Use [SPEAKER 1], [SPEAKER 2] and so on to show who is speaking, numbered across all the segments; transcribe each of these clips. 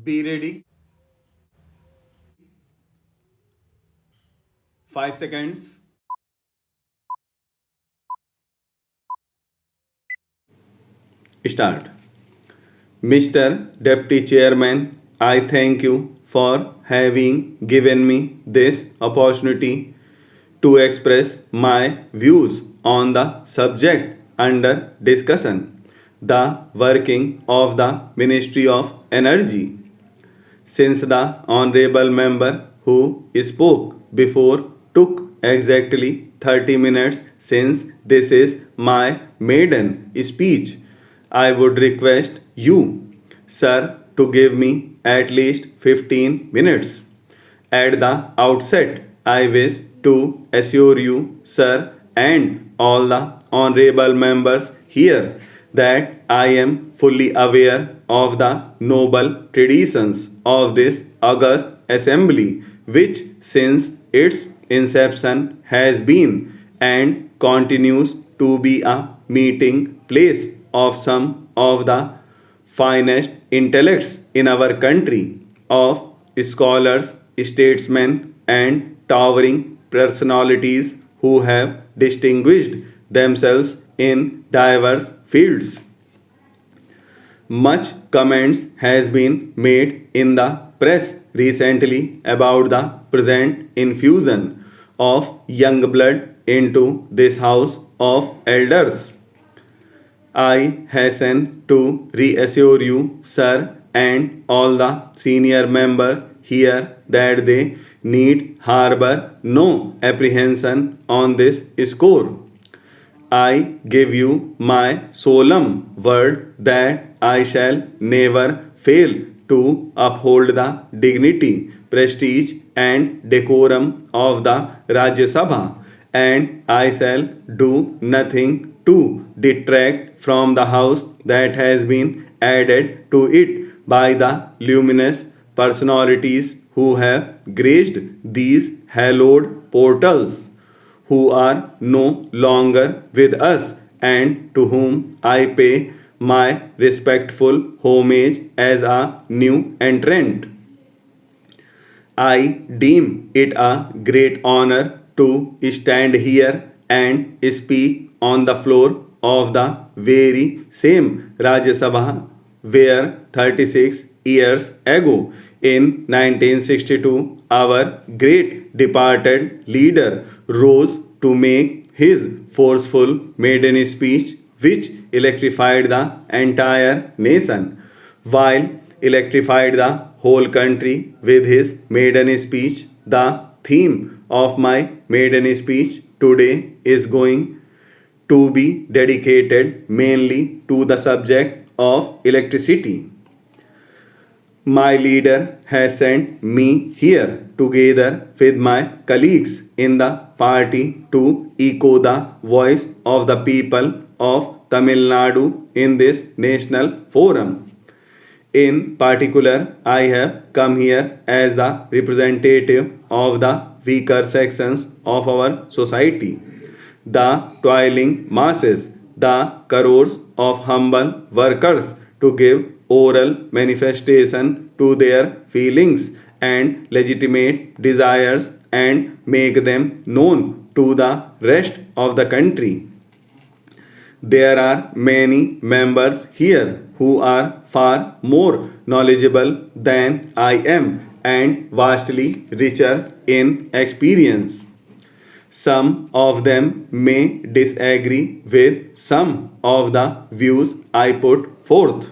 [SPEAKER 1] Be ready. 5 seconds. Start. Mr. Deputy Chairman, I thank you for having given me this opportunity to express my views on the subject under discussion, the working of the Ministry of Energy. Since the honorable member who spoke before took exactly 30 minutes since this is my maiden speech, I would request you, sir, to give me at least 15 minutes. At the outset, I wish to assure you, sir, and all the honorable members here that I am fully aware of the noble traditions of this august assembly, which since its inception has been and continues to be a meeting place of some of the finest intellects in our country, of scholars, statesmen, and towering personalities who have distinguished themselves in diverse fields. Much comments has been made in the press recently about the present infusion of young blood into this house of elders. I hasten to reassure you, sir, and all the senior members here that they need harbor no apprehension on this score. I give you my solemn word that I shall never fail to uphold the dignity, prestige, and decorum of the Rajya Sabha, and I shall do nothing to detract from the house that has been added to it by the luminous personalities who have graced these hallowed portals, who are no longer with us, and to whom I pay my respectful homage as a new entrant. I deem it a great honor to stand here and speak on the floor of the very same Rajya Sabha where 36 years ago in 1962 our great departed leader rose to make his forceful maiden speech which electrified the entire nation, while electrified the whole country with his maiden speech. The theme of my maiden speech today is going to be dedicated mainly to the subject of electricity. My leader has sent me here together with my colleagues in the party to echo the voice of the people of Tamil Nadu in this national forum. In particular, I have come here as the representative of the weaker sections of our society, the toiling masses, the crores of humble workers, to give oral manifestation to their feelings and legitimate desires and make them known to the rest of the country. There are many members here who are far more knowledgeable than I am and vastly richer in experience. Some of them may disagree with some of the views I put forth.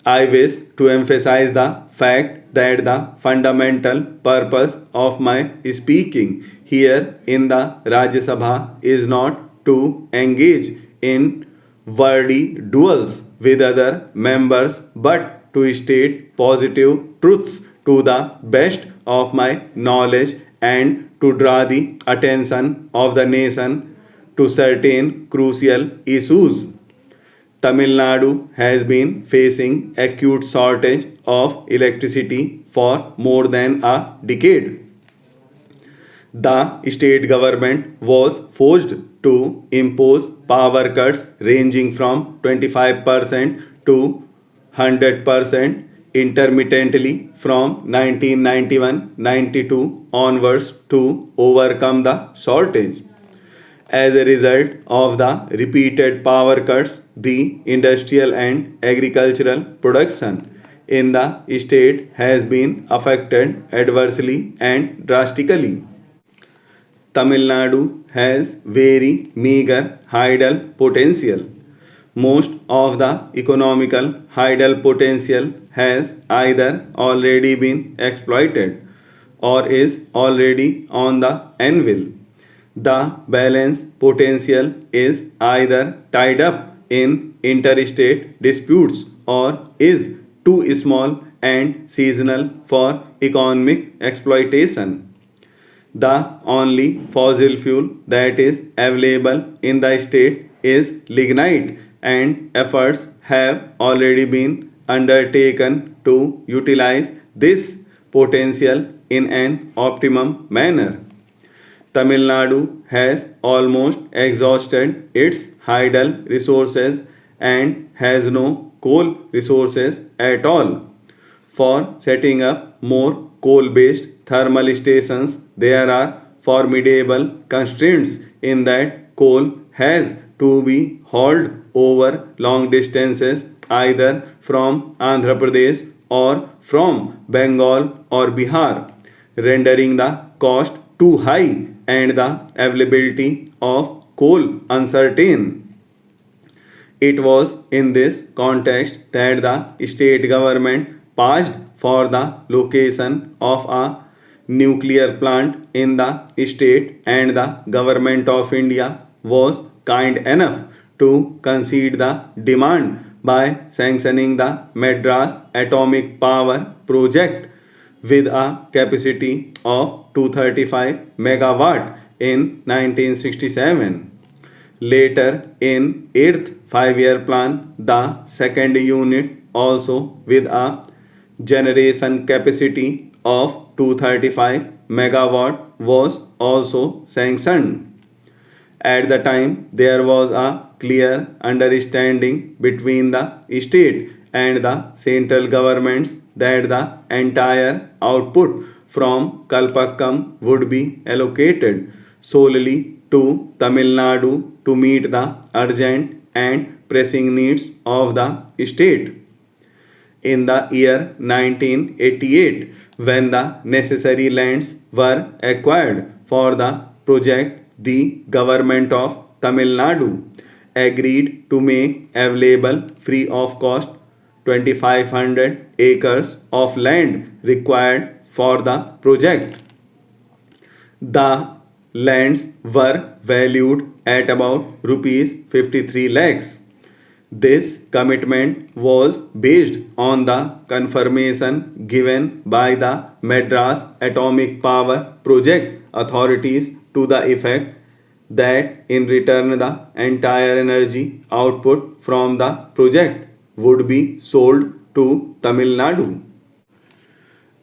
[SPEAKER 1] I wish to emphasize the fact that the fundamental purpose of my speaking here in the Rajya Sabha is not to engage in wordy duels with other members but to state positive truths to the best of my knowledge and to draw the attention of the nation to certain crucial issues. Tamil Nadu has been facing acute shortage of electricity for more than a decade. The state government was forced to impose power cuts ranging from 25% to 100% intermittently from 1991-92 onwards to overcome the shortage. As a result of the repeated power cuts, the industrial and agricultural production in the state has been affected adversely and drastically. Tamil Nadu has very meager hydel potential. Most of the economical hydel potential has either already been exploited or is already on the anvil. The balance potential is either tied up in interstate disputes or is too small and seasonal for economic exploitation. The only fossil fuel that is available in the state is lignite, and efforts have already been undertaken to utilize this potential in an optimum manner. Tamil Nadu has almost exhausted its hydel resources and has no coal resources at all. For setting up more coal based thermal stations, there are formidable constraints in that coal has to be hauled over long distances either from Andhra Pradesh or from Bengal or Bihar, rendering the cost too high and the availability of coal uncertain. It was in this context that the state government passed for the location of a nuclear plant in the state, and the government of India was kind enough to concede the demand by sanctioning the Madras Atomic Power Project with a capacity of 235 megawatt in 1967. Later in 8th 5-year plan, the second unit also with a generation capacity of 235 megawatt was also sanctioned. At the time, there was a clear understanding between the state and the central governments that the entire output from Kalpakkam would be allocated solely to Tamil Nadu to meet the urgent and pressing needs of the state. In the year 1988, when the necessary lands were acquired for the project, the government of Tamil Nadu agreed to make available free of cost 2500 acres of land required for the project. The lands were valued at about rupees 53 lakhs. This commitment was based on the confirmation given by the Madras Atomic Power Project authorities to the effect that in return the entire energy output from the project would be sold to Tamil Nadu.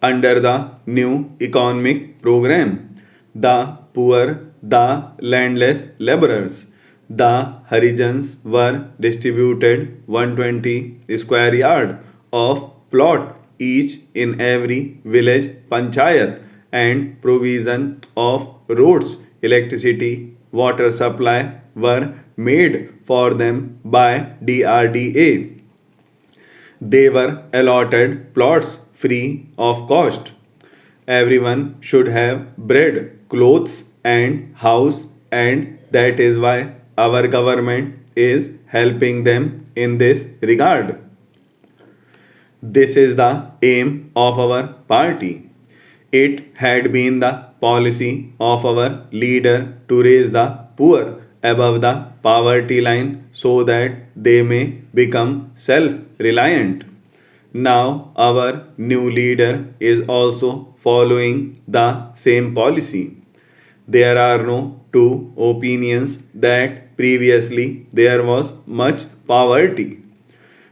[SPEAKER 1] Under the new economic program, the poor, the landless laborers, the Harijans were distributed 120 square yard of plot each in every village panchayat, and provision of roads, electricity, water supply were made for them by DRDA. They were allotted plots free of cost. Everyone should have bread, clothes, and house, and that is why our government is helping them in this regard. This is the aim of our party. It had been the policy of our leader to raise the poor above the poverty line so that they may become self reliant. Now, our new leader is also following the same policy. There are no two opinions that previously there was much poverty.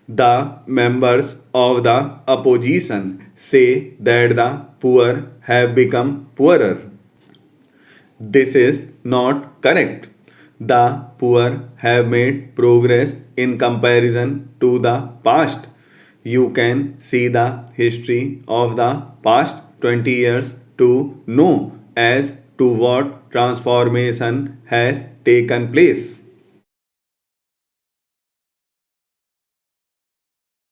[SPEAKER 1] The members of the opposition say that the poor have become poorer. This is not correct. The poor have made progress in comparison to the past. You can see the history of the past 20 years to know as to what transformation has taken place.